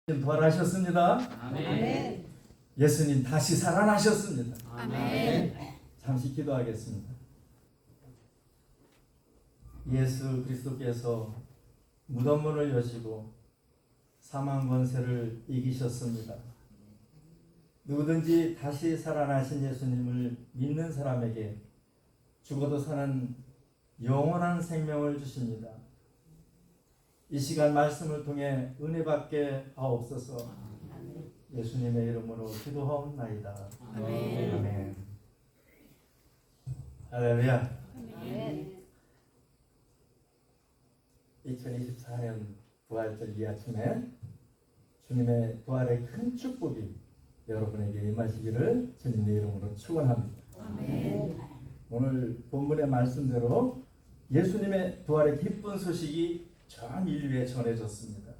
부활하셨습니다. 아멘. 예수님 다시 살아나셨습니다. 아멘. 잠시 기도하겠습니다. 예수 그리스도께서 무덤문을 여시고 사망 권세를 이기셨습니다. 누구든지 다시 살아나신 예수님을 믿는 사람에게 죽어도 사는 영원한 생명을 주십니다. 이 시간 말씀을 통해 은혜 받게 하옵소서. 예수님의 이름으로 기도하옵나이다. 아멘. 아멘. 할렐루야. 아멘. 2024년 부활절 이 아침에 주님의 부활의 큰 축복이 여러분에게 임하시기를 주님의 이름으로 축원합니다. 아멘. 오늘 본문의 말씀대로 예수님의 부활의 기쁜 소식이 전 인류에 전해졌습니다.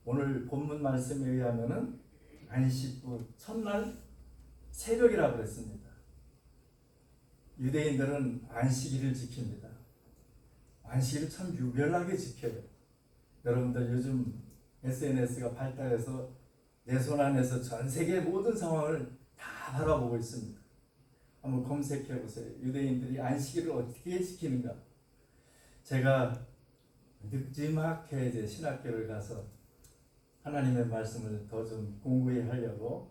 오늘 본문 말씀에 의하면은 안식구 첫날 새벽이라고 그랬습니다. 유대인들은 안식일을 지킵니다. 안식일을 참 유별나게 지켜요. 여러분들 요즘 SNS가 발달해서 내 손 안에서 전 세계 모든 상황을 다 바라보고 있습니다. 한번 검색해 보세요. 유대인들이 안식일을 어떻게 지키는가. 제가 늦지막해 이제 신학교를 가서 하나님의 말씀을 더 좀 공부해 하려고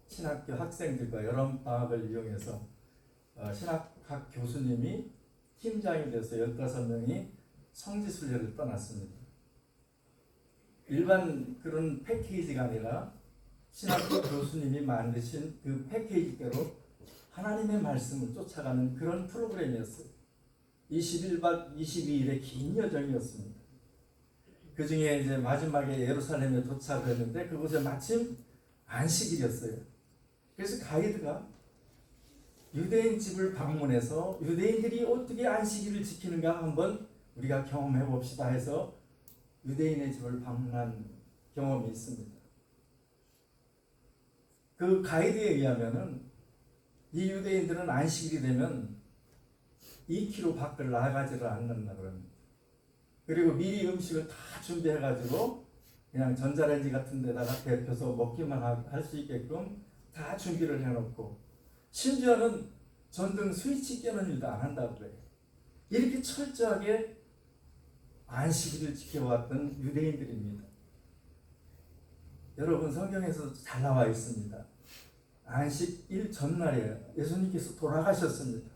신학교 학생들과 여름 방학을 이용해서 신학학 교수님이 팀장이 돼서 15명이 성지순례를 떠났습니다. 일반 그런 패키지가 아니라 신학교 교수님이 만드신 그 패키지대로 하나님의 말씀을 쫓아가는 그런 프로그램이었어요. 21박 22일의 긴 여정이었습니다. 그 중에 이제 마지막에 예루살렘에 도착했는데 그곳에 마침 안식일이었어요. 그래서 가이드가 유대인 집을 방문해서 유대인들이 어떻게 안식일을 지키는가 한번 우리가 경험해 봅시다 해서 유대인의 집을 방문한 경험이 있습니다. 그 가이드에 의하면은 이 유대인들은 안식일이 되면 2km 밖을 나가지를 않는다 그럽니다. 그리고 미리 음식을 다 준비해가지고 그냥 전자레인지 같은 데다가 데펴서 먹기만 할 수 있게끔 다 준비를 해놓고 심지어는 전등 스위치 껴는 일도 안 한다고 그래요. 이렇게 철저하게 안식일을 지켜왔던 유대인들입니다. 여러분 성경에서 잘 나와 있습니다. 안식일 전날이에요. 예수님께서 돌아가셨습니다.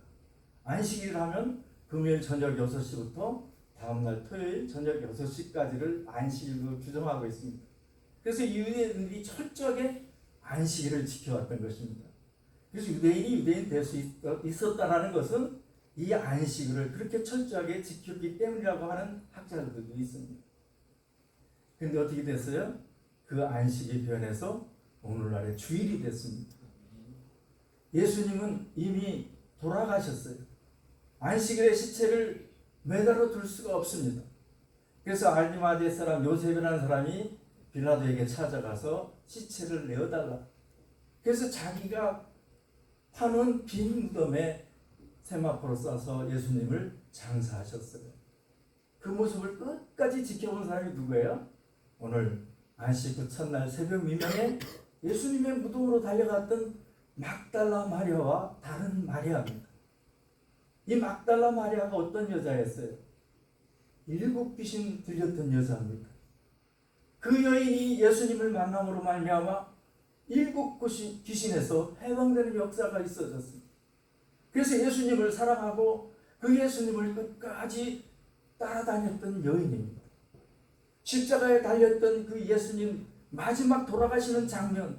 안식일 하면 금요일 저녁 6시부터 다음날 토요일 저녁 6시까지를 안식일로 규정하고 있습니다. 그래서 유대인들이 철저하게 안식일을 지켜왔던 것입니다. 그래서 유대인이 유대인 될 수 있었다는 것은 이 안식일을 그렇게 철저하게 지켰기 때문이라고 하는 학자들도 있습니다. 그런데 어떻게 됐어요? 그 안식이 변해서 오늘날의 주일이 됐습니다. 예수님은 이미 돌아가셨어요. 안식일의 시체를 매달아 둘 수가 없습니다. 그래서 알리마디아 사람 요셉이라는 사람이 빌라도에게 찾아가서 시체를 내어달라. 그래서 자기가 파놓은 빈 무덤에 세마포로 싸서 예수님을 장사하셨어요. 그 모습을 끝까지 지켜본 사람이 누구예요? 오늘 안식구 첫날 새벽 미명에 예수님의 무덤으로 달려갔던 막달라 마리아와 다른 마리아입니다. 이 막달라 마리아가 어떤 여자였어요? 7 귀신 들렸던 여자입니다. 그 여인이 예수님을 만남으로 말미암아 7 귀신에서 해방되는 역사가 있어졌습니다. 그래서 예수님을 사랑하고 그 예수님을 끝까지 따라다녔던 여인입니다. 십자가에 달렸던 그 예수님 마지막 돌아가시는 장면,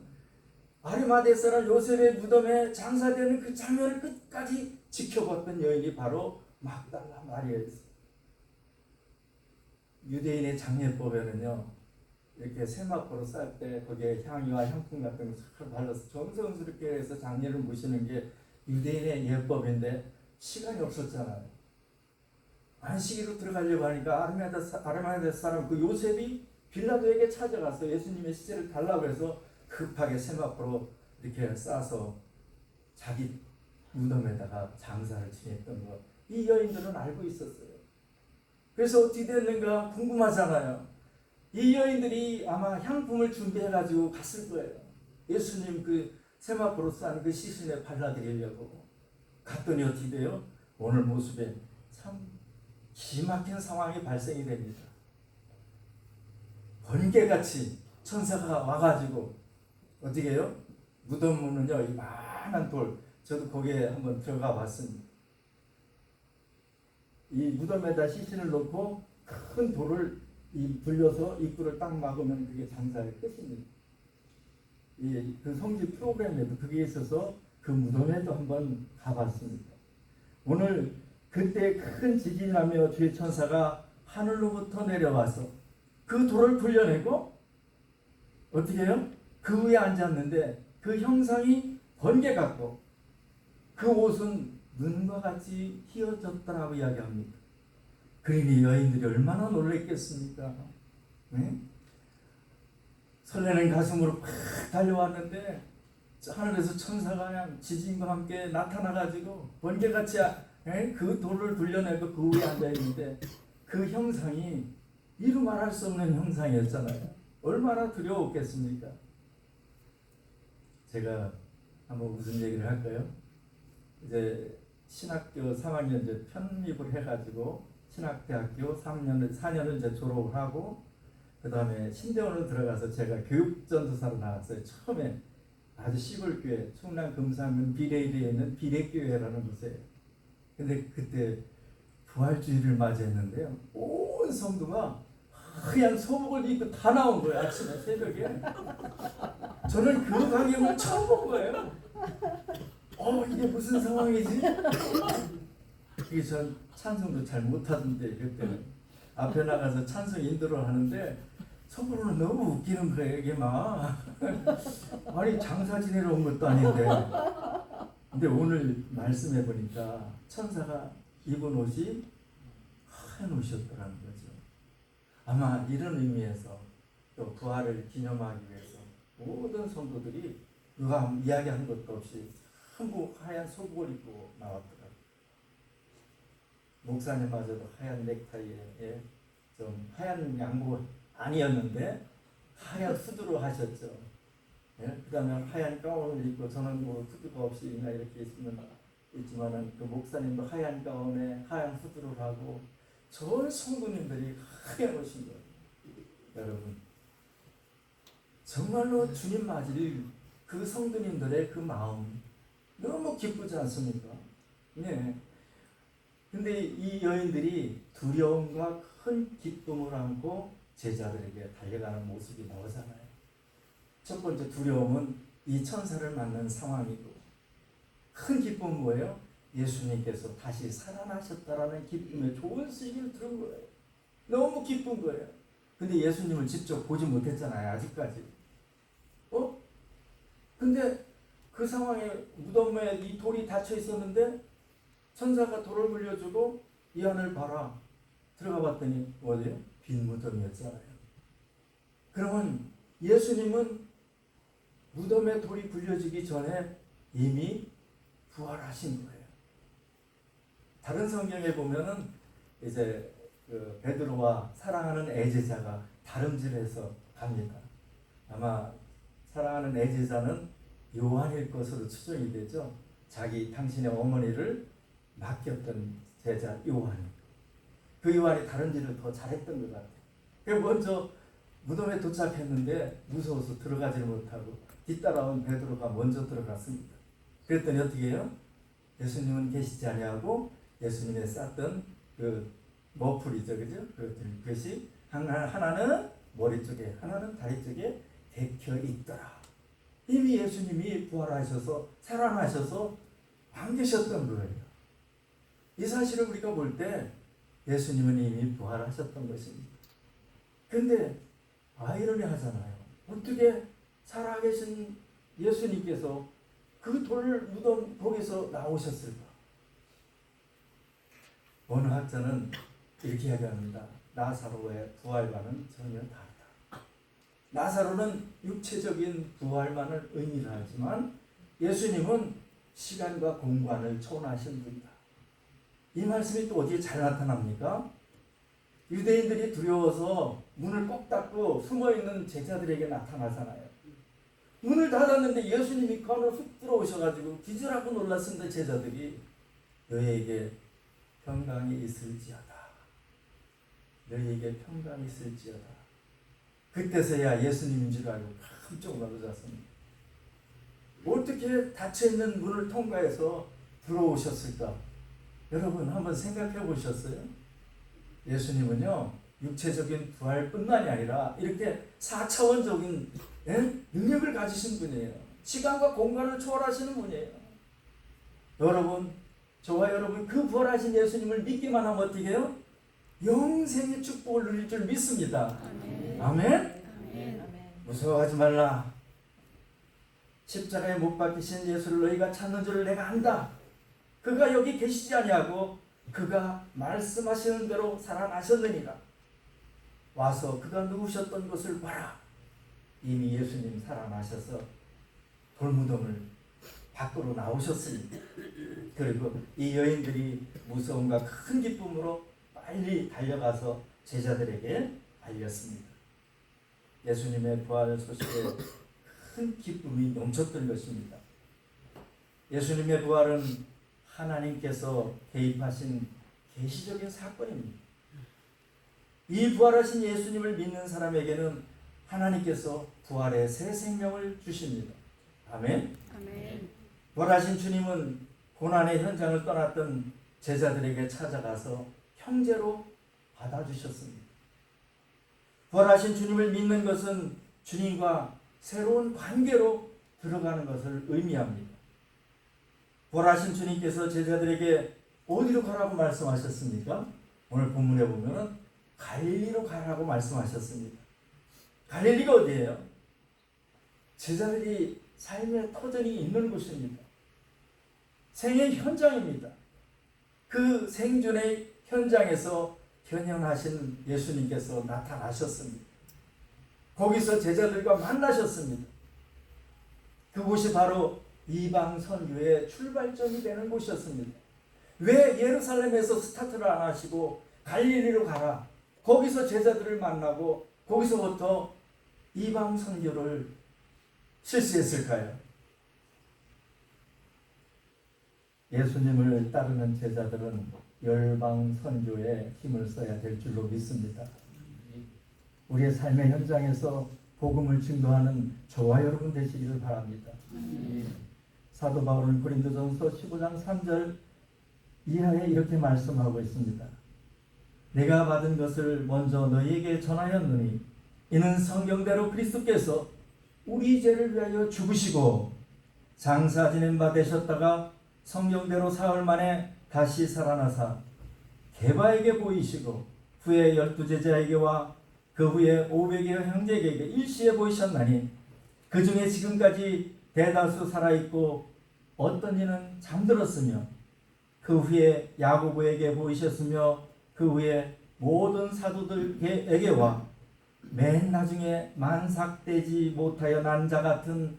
아리마대 사람 요셉의 무덤에 장사되는 그 장면을 끝까지 지켜봤던 여인이 바로 막달라 마리아였어요. 유대인의 장례법에는요, 이렇게 세마포로 쌀 때 거기에 향유와 향품 같은 걸 발라서 정성스럽게 해서 장례를 모시는 게 유대인의 예법인데 시간이 없었잖아요. 안식일로 들어가려고 하니까 아리마대 사람 그 요셉이 빌라도에게 찾아가서 예수님의 시체를 달라고 해서 급하게 세마포로 이렇게 싸서 자기 무덤에다가 장사를 지냈던 것, 이 여인들은 알고 있었어요. 그래서 어떻게 됐는가 궁금하잖아요. 이 여인들이 아마 향품을 준비해가지고 갔을 거예요. 예수님 그 세마포로 싼 그 시신에 발라드리려고 갔더니 어떻게 돼요? 오늘 모습에 참 기막힌 상황이 발생이 됩니다. 번개같이 천사가 와가지고 어떻게 해요? 무덤 문은요, 이만한 돌, 저도 거기에 한번 들어가 봤습니다. 이 무덤에다 시신을 넣고 큰 돌을 불려서 입구를 딱 막으면 그게 장사의 끝입니다. 그 성지 프로그램에도 그게 있어서 그 무덤에도 한번 가봤습니다. 오늘 그때 큰 지진이 나며 주의 천사가 하늘로부터 내려와서 그 돌을 불려내고 어떻게 해요? 그 위에 앉았는데 그 형상이 번개 같고 그 옷은 눈과 같이 휘어졌더라고 이야기합니다. 그러니 여인들이 얼마나 놀랬겠습니까? 네? 설레는 가슴으로 팍 달려왔는데 하늘에서 천사가 그냥 지진과 함께 나타나가지고 번개같이 그 돌을 불려내고 그 위에 앉아있는데 그 형상이 이루 말할 수 없는 형상이었잖아요. 얼마나 두려웠겠습니까? 제가 한번 무슨 얘기를 할까요? 이제 신학교 3학년 이제 편입을 해가지고 신학대학교 4년을 이제 졸업을 하고 그 다음에 신대원으로 들어가서 제가 교육전도사로 나왔어요. 처음에 아주 시골교회 충남 금산군 비례리에 있는 비례교회라는 곳에. 근데 그때 부활주의를 맞이했는데요. 온 성도가 하얀 소복을 입고 다 나온 거예요. 아침에 새벽에. 저는 그 광경을 처음 본 거예요. 이게 무슨 상황이지? 이게 전 찬송도 잘 못하던데 그때는 앞에 나가서 찬송 인도를 하는데 속으로는 너무 웃기는 거예요. 이게 막 아니 장사 지내러 온 것도 아닌데. 근데 오늘 말씀해 보니까 천사가 입은 옷이 하얀 옷이었더라는 거죠. 아마 이런 의미에서 또 부활을 기념하기 위해서 모든 성도들이 누가 이야기한 것도 없이 한국 하얀 속옷을 입고 나왔더라고요. 목사님마저도 하얀 넥타이에 좀 하얀 양복 아니었는데 하얀 후드로 하셨죠. 예? 그 다음에 하얀 가운을 입고 저는 뭐 후드가 없이 이렇게 있지만은 그 목사님도 하얀 가운에 하얀 후드를 하고 전 성도님들이 하얀 옷인 거예요. 여러분 정말로 주님 맞을 그 성도님들의 그 마음 너무 기쁘지 않습니까? 네. 근데 이 여인들이 두려움과 큰 기쁨을 안고 제자들에게 달려가는 모습이 나오잖아요. 첫 번째 두려움은 이 천사를 만난 상황이고, 큰 기쁨은 뭐예요? 예수님께서 다시 살아나셨다라는 기쁨의 좋은 소식을 들은 거예요. 너무 기쁜 거예요. 근데 예수님을 직접 보지 못했잖아요. 아직까지. 근데 그 상황에 무덤에 이 돌이 닫혀 있었는데 천사가 돌을 물려주고 이 안을 봐라. 들어가 봤더니 어디요? 빈 무덤이었잖아요. 그러면 예수님은 무덤에 돌이 굴려지기 전에 이미 부활하신 거예요. 다른 성경에 보면은 이제 그 베드로와 사랑하는 애제자가 다름질해서 갑니다. 아마 사랑하는 애제자는 요한일 것으로 추정이 되죠. 당신의 어머니를 맡겼던 제자 요한. 그 요한이 다른지를 더 잘했던 것 같아요. 그래서 먼저 무덤에 도착했는데 무서워서 들어가지 못하고 뒤따라온 베드로가 먼저 들어갔습니다. 그랬더니 어떻게 해요? 예수님은 계시지 아니하고 예수님의 쌌던 그 머플이죠, 그죠? 그것이 하나는 머리 쪽에, 하나는 다리 쪽에 데켜 있더라. 이미 예수님이 부활하셔서 살아나셔서 안 계셨던 거예요. 이 사실을 우리가 볼 때 예수님은 이미 부활하셨던 것입니다. 근데 아이러니 하잖아요. 어떻게 살아계신 예수님께서 그 무덤 거기서 나오셨을까? 어느 학자는 이렇게 이야기합니다. 나사로의 부활과는 전혀 다르다. 나사로는 육체적인 부활만을 의미를 하지만 예수님은 시간과 공간을 초월하신 분이다. 이 말씀이 또 어디에 잘 나타납니까? 유대인들이 두려워서 문을 꼭 닫고 숨어있는 제자들에게 나타나잖아요. 문을 닫았는데 예수님이 그 안으로 훅 들어오셔가지고 기절하고 놀랐습니다. 제자들이 너희에게 평강이 있을지어다. 너희에게 평강이 있을지어다. 그때서야 예수님인 줄 알고 깜짝 놀랐습니다. 어떻게 닫혀있는 문을 통과해서 들어오셨을까? 여러분 한번 생각해 보셨어요? 예수님은요 육체적인 부활뿐만이 아니라 이렇게 4차원적인 능력을 가지신 분이에요. 시간과 공간을 초월하시는 분이에요. 여러분, 저와 여러분 그 부활하신 예수님을 믿기만 하면 어떻게 해요? 영생의 축복을 누릴 줄 믿습니다. 아멘? 무서워하지 말라. 십자가에 못 박히신 예수를 너희가 찾는 줄을 내가 안다. 그가 여기 계시지 아니하고 그가 말씀하시는 대로 살아나셨느니라. 와서 그가 누우셨던 곳을 봐라. 이미 예수님 살아나셔서 돌무덤을 밖으로 나오셨습니다. 그리고 이 여인들이 무서움과 큰 기쁨으로 빨리 달려가서 제자들에게 알렸습니다. 예수님의 부활 소식에 큰 기쁨이 넘쳤던 것입니다. 예수님의 부활은 하나님께서 개입하신 계시적인 사건입니다. 이 부활하신 예수님을 믿는 사람에게는 하나님께서 부활의 새 생명을 주십니다. 아멘. 부활하신 주님은 고난의 현장을 떠났던 제자들에게 찾아가서 형제로 받아주셨습니다. 부활하신 주님을 믿는 것은 주님과 새로운 관계로 들어가는 것을 의미합니다. 부활하신 주님께서 제자들에게 어디로 가라고 말씀하셨습니까? 오늘 본문에 보면 갈릴리로 가라고 말씀하셨습니다. 갈릴리가 어디예요? 제자들이 삶의 터전이 있는 곳입니다. 생의 현장입니다. 그 생존의 현장에서 현현하신 예수님께서 나타나셨습니다. 거기서 제자들과 만나셨습니다. 그곳이 바로 이방 선교의 출발점이 되는 곳이었습니다. 왜 예루살렘에서 스타트를 안 하시고 갈릴리로 가라, 거기서 제자들을 만나고 거기서부터 이방 선교를 실시했을까요? 예수님을 따르는 제자들은 열방 선교에 힘을 써야 될 줄로 믿습니다. 우리의 삶의 현장에서 복음을 증거하는 저와 여러분 되시기를 바랍니다. 사도 바울은 고린도전서 15장 3절 이하에 이렇게 말씀하고 있습니다. 내가 받은 것을 먼저 너희에게 전하였느니 이는 성경대로 그리스도께서 우리 죄를 위하여 죽으시고 장사 지낸 바 되셨다가 성경대로 사흘 만에 다시 살아나사 게바에게 보이시고 후에 12제자에게와 그 후에 500여 형제에게 일시에 보이셨나니 그 중에 지금까지 대다수 살아있고 어떤 이는 잠들었으며 그 후에 야고보에게 보이셨으며 그 후에 모든 사도들에게와 맨 나중에 만삭되지 못하여 난 자 같은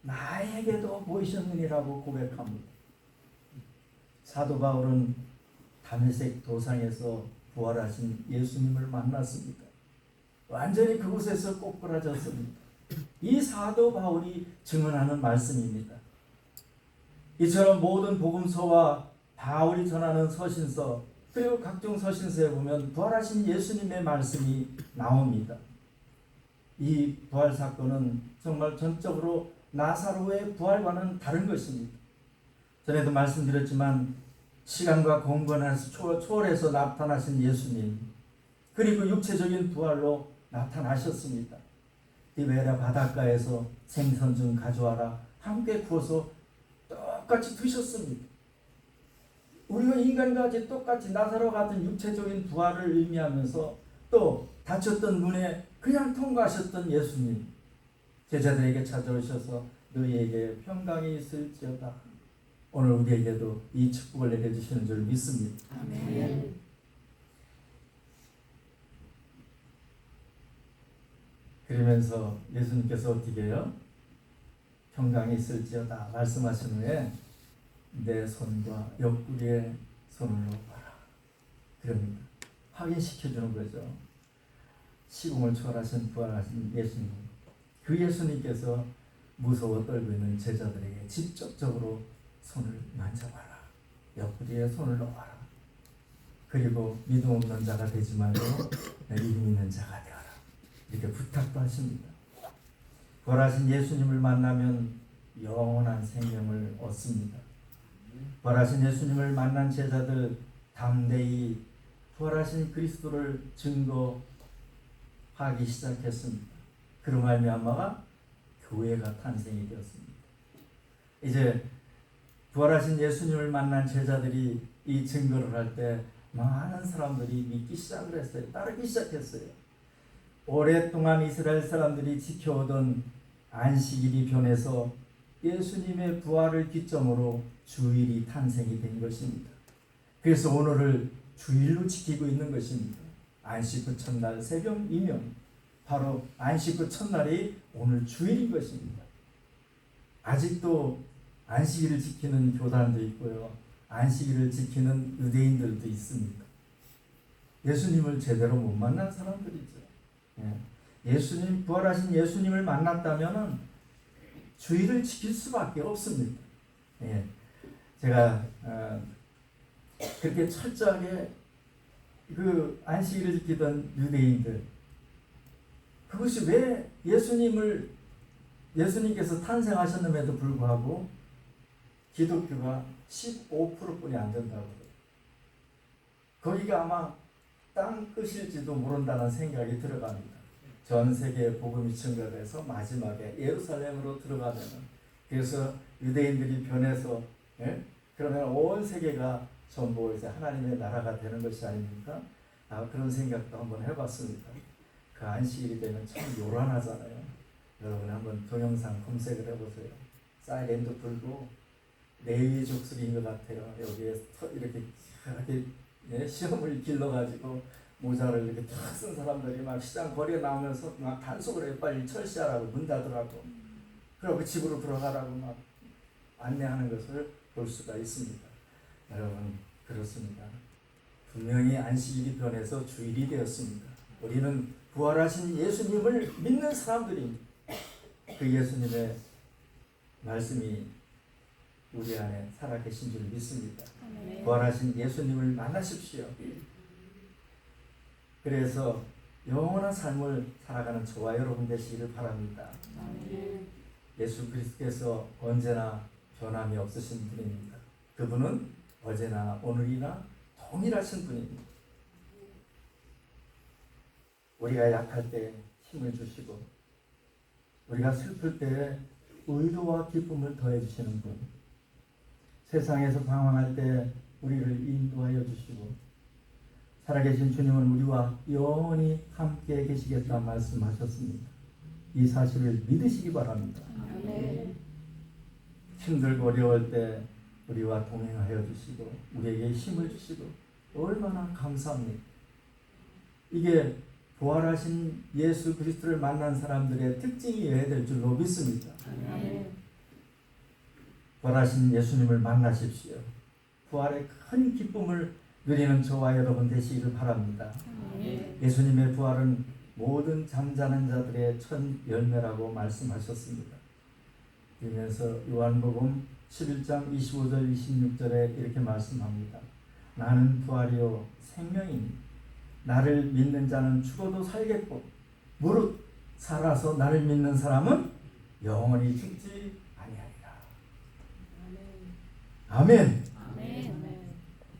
나에게도 보이셨느니라고 고백합니다. 사도 바울은 다메섹 도상에서 부활하신 예수님을 만났습니다. 완전히 그곳에서 꼬꾸라졌습니다. 이 사도 바울이 증언하는 말씀입니다. 이처럼 모든 복음서와 바울이 전하는 서신서 그리고 각종 서신서에 보면 부활하신 예수님의 말씀이 나옵니다. 이 부활 사건은 정말 전적으로 나사로의 부활과는 다른 것입니다. 전에도 말씀드렸지만 시간과 공간에서 초월해서 나타나신 예수님, 그리고 육체적인 부활로 나타나셨습니다. 디베라 바닷가에서 생선 좀 가져와라 함께 구워서 똑같이 드셨습니다. 우리가 인간과 똑같이 나사로 같은 육체적인 부활을 의미하면서 또 닫혔던 문에 그냥 통과하셨던 예수님, 제자들에게 찾아오셔서 너희에게 평강이 있을지어다. 오늘 우리에게도 이 축복을 내려주시는 줄 믿습니다. 아멘. 그러면서 예수님께서 어떻게 해요? 평강이 있을지어다 말씀하신 후에 내 손과 옆구리에 손을 놓아라. 그럽니다. 확인시켜주는 거죠. 시공을 초월하신 부활하신 예수님, 그 예수님께서 무서워 떨고 있는 제자들에게 직접적으로 손을 만져봐라, 옆구리에 손을 넣어라. 그리고 믿음 없는 자가 되지 말고 믿음 있는 자가 되어라, 이렇게 부탁도 하십니다. 부활하신 예수님을 만나면 영원한 생명을 얻습니다. 부활하신 예수님을 만난 제자들 담대히 부활하신 그리스도를 증거하기 시작했습니다. 그로 말미암아 교회가 탄생이 되었습니다. 이제 부활하신 예수님을 만난 제자들이 이 증거를 할 때 많은 사람들이 믿기 시작을 했어요. 따르기 시작했어요. 오랫동안 이스라엘 사람들이 지켜오던 안식일이 변해서 예수님의 부활을 기점으로 주일이 탄생이 된 것입니다. 그래서 오늘을 주일로 지키고 있는 것입니다. 안식 후 첫날 새벽이면 바로 안식 후 첫날이 오늘 주일인 것입니다. 아직도 안식일을 지키는 교단도 있고요, 안식일을 지키는 유대인들도 있습니다. 예수님을 제대로 못 만난 사람들이죠. 예수님, 부활하신 예수님을 만났다면 주일을 지킬 수밖에 없습니다. 제가 그렇게 철저하게 그 안식일을 지키던 유대인들, 그것이 왜 예수님께서 탄생하셨음에도 불구하고 기독교가 15%뿐이 안 된다고 해요. 거기가 아마 땅 끝일지도 모른다는 생각이 들어갑니다. 전 세계에 복음이 증가돼서 마지막에 예루살렘으로 들어가면은, 그래서 유대인들이 변해서 그러면 온 세계가 전부 이제 하나님의 나라가 되는 것이 아닙니까? 그런 생각도 한번 해봤습니다. 그 안식일이 되면 참 요란하잖아요. 여러분 한번 동영상 검색을 해보세요. 사이렌도 불고 레위 족속인 것 같아요. 여기에 이렇게 시험을 길러가지고 모자를 이렇게 탁 쓴 사람들이 막 시장 거리에 나오면서 막 단속을 해, 빨리 철시하라고 문 닫으라고, 그리고 집으로 들어가라고 막 안내하는 것을 볼 수가 있습니다. 여러분 그렇습니다. 분명히 안식일이 변해서 주일이 되었습니다. 우리는 부활하신 예수님을 믿는 사람들입니다. 그 예수님의 말씀이 우리 안에 살아계신 줄 믿습니다. 부활하신 예수님을 만나십시오. 그래서 영원한 삶을 살아가는 저와 여러분 되시기를 바랍니다. 예수 그리스도께서 언제나 변함이 없으신 분입니다. 그분은 어제나 오늘이나 동일하신 분입니다. 우리가 약할 때 힘을 주시고, 우리가 슬플 때 의도와 기쁨을 더해 주시는 분, 세상에서 방황할 때 우리를 인도하여 주시고, 살아계신 주님은 우리와 영원히 함께 계시겠다 말씀하셨습니다. 이 사실을 믿으시기 바랍니다. 힘들고 어려울 때 우리와 동행하여 주시고 우리에게 힘을 주시고 얼마나 감사합니다. 이게 부활하신 예수 그리스도를 만난 사람들의 특징이어야 될 줄로 믿습니다. 부활하신 예수님을 만나십시오. 부활의 큰 기쁨을 누리는 저와 여러분 되시기를 바랍니다. 예수님의 부활은 모든 잠자는 자들의 첫 열매라고 말씀하셨습니다. 그러면서 요한복음 11장 25절 26절에 이렇게 말씀합니다. 나는 부활이요 생명이니 나를 믿는 자는 죽어도 살겠고 무릇 살아서 나를 믿는 사람은 영원히 죽지 아니하리라. 아멘.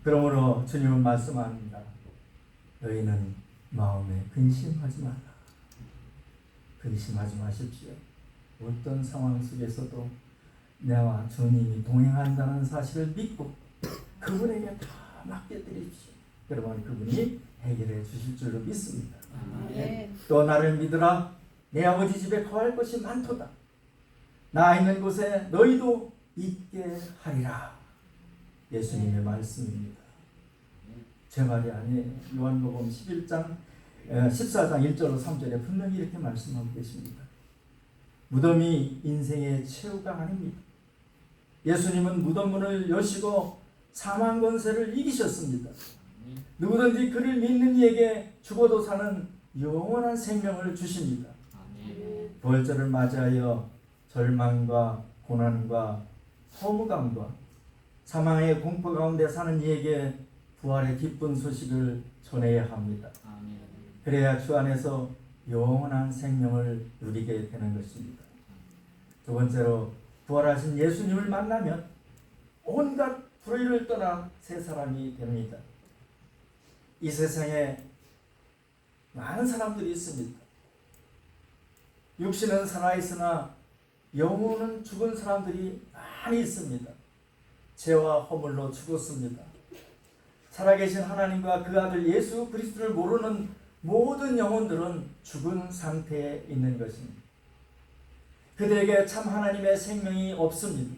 그러므로 주님은 말씀합니다. 너희는 마음에 근심하지 말라. 근심하지 마십시오. 어떤 상황 속에서도 내와 주님이 동행한다는 사실을 믿고 그분에게 다 맡겨드립시오. 그러면 그분이 해결해 주실 줄로 믿습니다. 또 나를 믿으라. 내 아버지 집에 거할 것이 많도다. 나 있는 곳에 너희도 있게 하리라. 예수님의 말씀입니다. 제 말이 아니에요. 요한복음 14장 1절로 3절에 분명히 이렇게 말씀하고 계십니다. 무덤이 인생의 최후가 아닙니다. 예수님은 무덤문을 여시고 사망 권세를 이기셨습니다. 누구든지 그를 믿는 이에게 죽어도 사는 영원한 생명을 주십니다. 부활절을 맞이하여 절망과 고난과 허무감과 사망의 공포 가운데 사는 이에게 부활의 기쁜 소식을 전해야 합니다. 그래야 주 안에서 영원한 생명을 누리게 되는 것입니다. 두 번째로 부활하신 예수님을 만나면 온갖 불의를 떠나 새 사람이 됩니다. 이 세상에 많은 사람들이 있습니다. 육신은 살아있으나 영혼은 죽은 사람들이 많이 있습니다. 죄와 허물로 죽었습니다. 살아계신 하나님과 그 아들 예수 그리스도를 모르는 모든 영혼들은 죽은 상태에 있는 것입니다. 그들에게 참 하나님의 생명이 없습니다.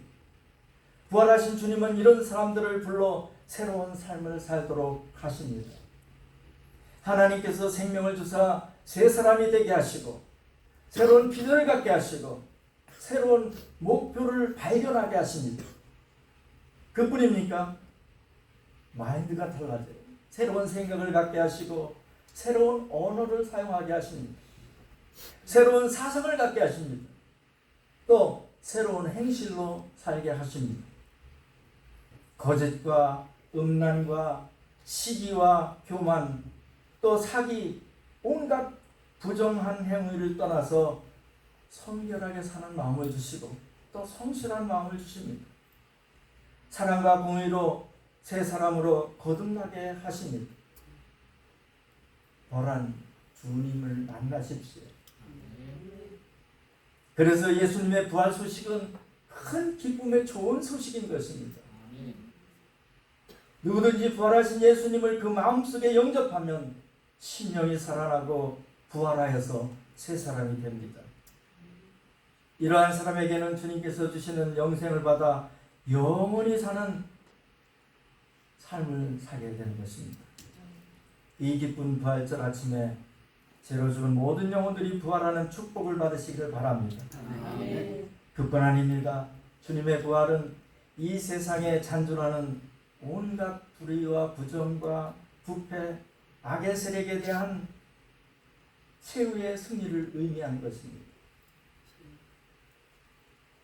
부활하신 주님은 이런 사람들을 불러 새로운 삶을 살도록 하십니다. 하나님께서 생명을 주사 새 사람이 되게 하시고 새로운 비전을 갖게 하시고 새로운 목표를 발견하게 하십니다. 그뿐입니까? 마인드가 달라져요. 새로운 생각을 갖게 하시고 새로운 언어를 사용하게 하십니다. 새로운 사상을 갖게 하십니다. 또 새로운 행실로 살게 하십니다. 거짓과 음란과 시기와 교만 또 사기 온갖 부정한 행위를 떠나서 성결하게 사는 마음을 주시고 또 성실한 마음을 주십니다. 사랑과 공의로 새 사람으로 거듭나게 하십니다. 보란 주님을 만나십시오. 그래서 예수님의 부활 소식은 큰 기쁨의 좋은 소식인 것입니다. 누구든지 부활하신 예수님을 그 마음속에 영접하면 심령이 살아나고 부활하여서 새 사람이 됩니다. 이러한 사람에게는 주님께서 주시는 영생을 받아 영원히 사는 삶을 살게 되는 것입니다. 이 기쁜 부활절 아침에 죄로 죽은 모든 영혼들이 부활하는 축복을 받으시기를 바랍니다. 그뿐 아닙니다. 주님의 부활은 이 세상에 잔존하는 온갖 불의와 부정과 부패, 악의 세력에 대한 최후의 승리를 의미하는 것입니다.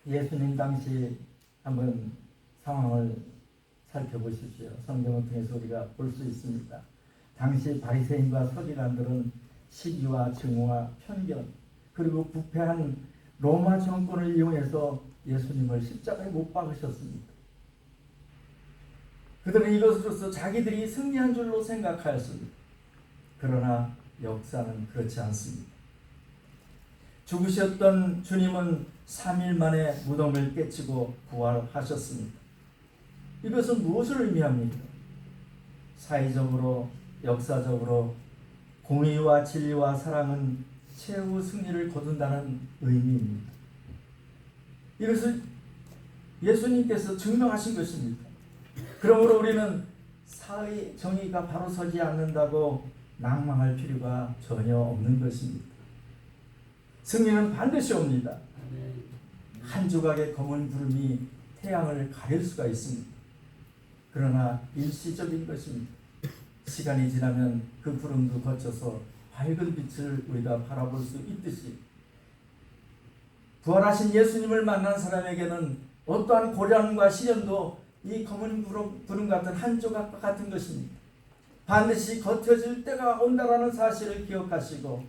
예수님 당시 한번 상황을 살펴보십시오. 성경을 통해서 우리가 볼 수 있습니다. 당시 바리새인과 서기관들은 시기와 증오와 편견 그리고 부패한 로마 정권을 이용해서 예수님을 십자가에 못 박으셨습니다. 그들은 이것으로서 자기들이 승리한 줄로 생각하였습니다. 그러나 역사는 그렇지 않습니다. 죽으셨던 주님은 3일 만에 무덤을 깨치고 부활하셨습니다. 이것은 무엇을 의미합니까? 사회적으로, 역사적으로 공의와 진리와 사랑은 최후 승리를 거둔다는 의미입니다. 이것을 예수님께서 증명하신 것입니다. 그러므로 우리는 사회 정의가 바로 서지 않는다고 낭망할 필요가 전혀 없는 것입니다. 승리는 반드시 옵니다. 한 조각의 검은 구름이 태양을 가릴 수가 있습니다. 그러나 일시적인 것입니다. 시간이 지나면 그 구름도 거쳐서 밝은 빛을 우리가 바라볼 수 있듯이 부활하신 예수님을 만난 사람에게는 어떠한 고난과 시련도 이 검은 구름 같은 한 조각과 같은 것입니다. 반드시 걷혀질 때가 온다라는 사실을 기억하시고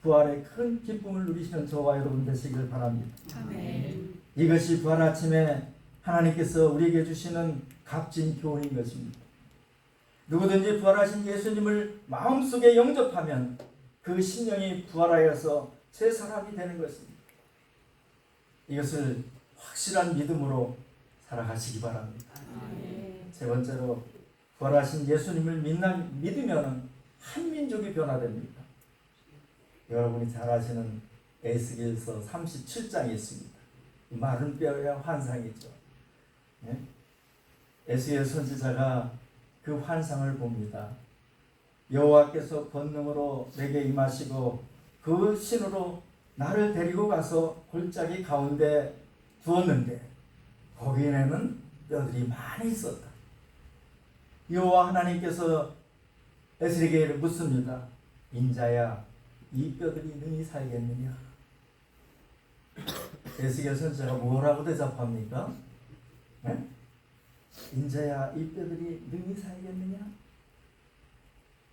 부활의 큰 기쁨을 누리시는 저와 여러분 되시길 바랍니다. 아멘. 이것이 부활 아침에 하나님께서 우리에게 주시는 값진 교훈인 것입니다. 누구든지 부활하신 예수님을 마음속에 영접하면 그 심령이 부활하여서 새 사람이 되는 것입니다. 이것을 확실한 믿음으로 살아가시기 바랍니다. 세 번째로 부활하신 예수님을 믿으면 한 민족이 변화됩니다. 여러분이 잘 아시는 에스겔서 37장이 있습니다. 마른 뼈의 환상이죠. 네? 에스겔 선지자가 그 환상을 봅니다. 여호와께서 권능으로 내게 임하시고 그 신으로 나를 데리고 가서 골짜기 가운데 두었는데 거기에는 뼈들이 많이 있었다. 여호와 하나님께서 에스겔에게 묻습니다. 인자야, 이 뼈들이 능히 살겠느냐? 에스겔 선지자가 뭐라고 대답합니까? 네? 인자야, 이 뼈들이 능히 살겠느냐?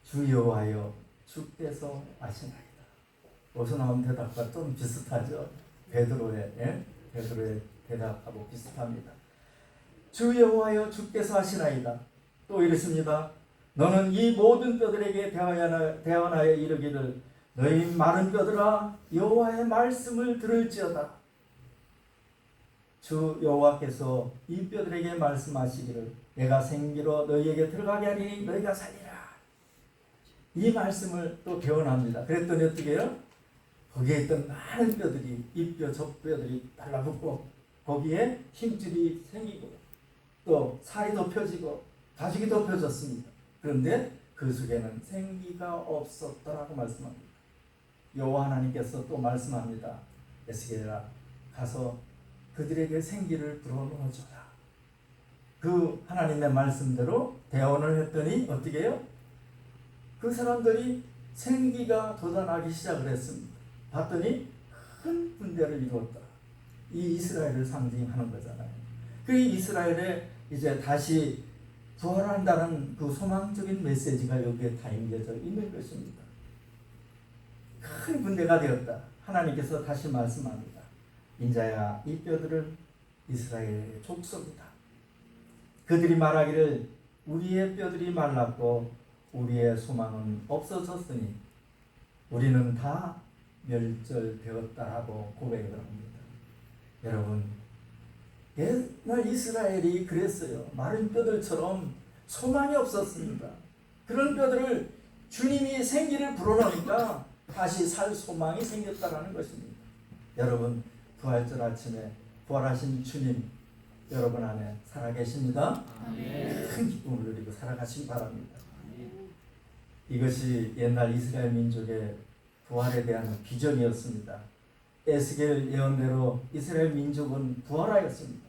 주 여호와여, 주께서 아시나이다. 어디서 나온 대답과 좀 비슷하죠? 베드로의 대답하고 비슷합니다. 주 여호와여, 주께서 아시나이다. 또 이렇습니다. 너는 이 모든 뼈들에게 대언하여 이르기를 너희 마른 뼈들아 여호와의 말씀을 들을지어다. 주 여호와께서 이 뼈들에게 말씀하시기를 내가 생기로 너희에게 들어가게 하리니 너희가 살리라. 이 말씀을 또 대언합니다. 그랬더니 어떻게 해요? 거기에 있던 많은 뼈들이 이 뼈 저 뼈들이 달라붙고 거기에 힘줄이 생기고 또 살이 덮여지고 가죽이 덮여졌습니다. 그런데 그 속에는 생기가 없었더라고 말씀합니다. 여호와 하나님께서 또 말씀합니다. 에스겔아, 가서 그들에게 생기를 불어넣어줘라. 그 하나님의 말씀대로 대언을 했더니 어떻게 해요? 그 사람들이 생기가 돋아나기 시작을 했습니다. 봤더니 큰 군대를 이루었다. 이 이스라엘을 상징하는 거잖아요. 그 이스라엘에 이제 다시 부활한다는 그 소망적인 메시지가 여기에 담겨져 있는 것입니다. 큰 군대가 되었다. 하나님께서 다시 말씀합니다. 인자야, 이 뼈들은 이스라엘의 족속이다. 그들이 말하기를 우리의 뼈들이 말랐고 우리의 소망은 없어졌으니 우리는 다 멸절되었다라고 고백을 합니다. 여러분, 옛날 이스라엘이 그랬어요. 마른 뼈들처럼 소망이 없었습니다. 그런 뼈들을 주님이 생기를 불어넣으니까 다시 살 소망이 생겼다라는 것입니다. 여러분, 부활절 아침에 부활하신 주님 여러분 안에 살아계십니다. 큰 기쁨을 누리고 살아가시기 바랍니다. 이것이 옛날 이스라엘 민족의 부활에 대한 비전이었습니다. 에스겔 예언대로 이스라엘 민족은 부활하였습니다.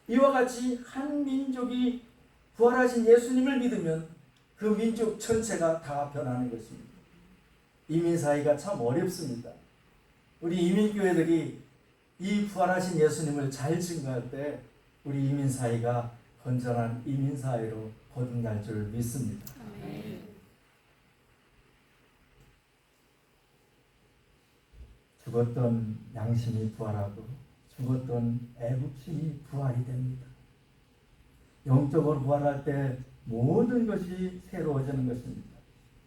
이와 같이 한 민족이 부활하신 예수님을 믿으면 그 민족 전체가 다 변하는 것입니다. 이민 사회가 참 어렵습니다. 우리 이민교회들이 이 부활하신 예수님을 잘 증거할 때 우리 이민 사회가 건전한 이민 사회로 거듭날 줄 믿습니다. 죽었던 양심이 부활하고 죽었던 애국심이 부활이 됩니다. 영적으로 부활할 때 모든 것이 새로워지는 것입니다.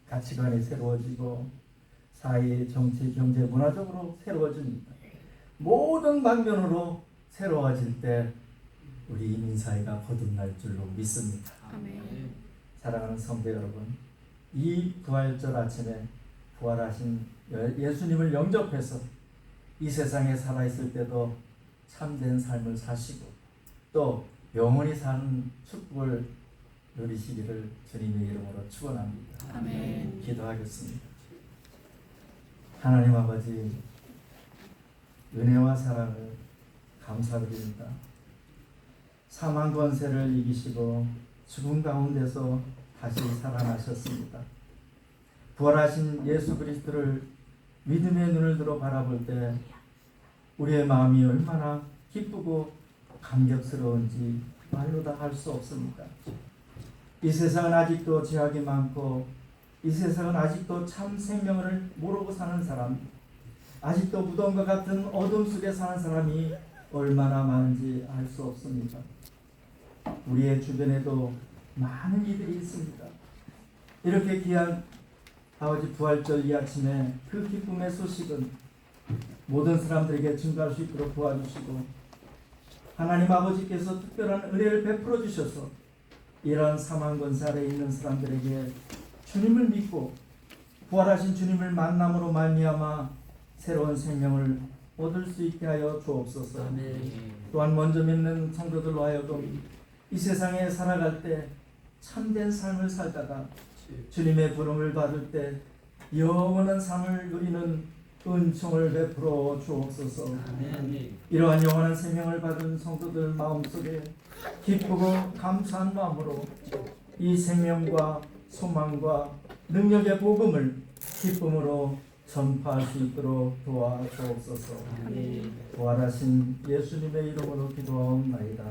가치관이 새로워지고 사회, 정치, 경제, 문화적으로 새로워집니다. 모든 방면으로 새로워질 때 우리 이민사회가 거듭날 줄로 믿습니다. 사랑하는 성도 여러분, 이 부활절 아침에 부활하신 예수님을 영접해서 이 세상에 살아있을 때도 참된 삶을 사시고 또 영원히 사는 축복을 누리시기를 주님의 이름으로 축원합니다. 아멘. 기도하겠습니다. 하나님 아버지, 은혜와 사랑을 감사드립니다. 사망 권세를 이기시고 죽음 가운데서 다시 살아나셨습니다. 부활하신 예수 그리스도를 믿음의 눈을 들어 바라볼 때 우리의 마음이 얼마나 기쁘고 감격스러운지 말로 다 할 수 없습니다. 이 세상은 아직도 죄악이 많고 이 세상은 아직도 참 생명을 모르고 사는 사람, 아직도 무덤과 같은 어둠 속에 사는 사람이 얼마나 많은지 알 수 없습니다. 우리의 주변에도 많은 이들이 있습니다. 이렇게 귀한 아버지 부활절 이 아침에 그 기쁨의 소식은 모든 사람들에게 증가할 수 있도록 도와주시고 하나님 아버지께서 특별한 은혜를 베풀어 주셔서 이러한 사망 권세 아래 있는 사람들에게 주님을 믿고 부활하신 주님을 만남으로 말미암아 새로운 생명을 얻을 수 있게 하여 주옵소서. 또한 먼저 믿는 성도들로 하여금 이 세상에 살아갈 때 참된 삶을 살다가 주님의 부름을 받을 때 영원한 삶을 누리는 은총을 베풀어 주옵소서. 이러한 영원한 생명을 받은 성도들 마음속에 기쁘고 감사한 마음으로 이 생명과 소망과 능력의 복음을 기쁨으로 전파할 수 있도록 도와주옵소서. 부활하신 예수님의 이름으로 기도하옵나이다.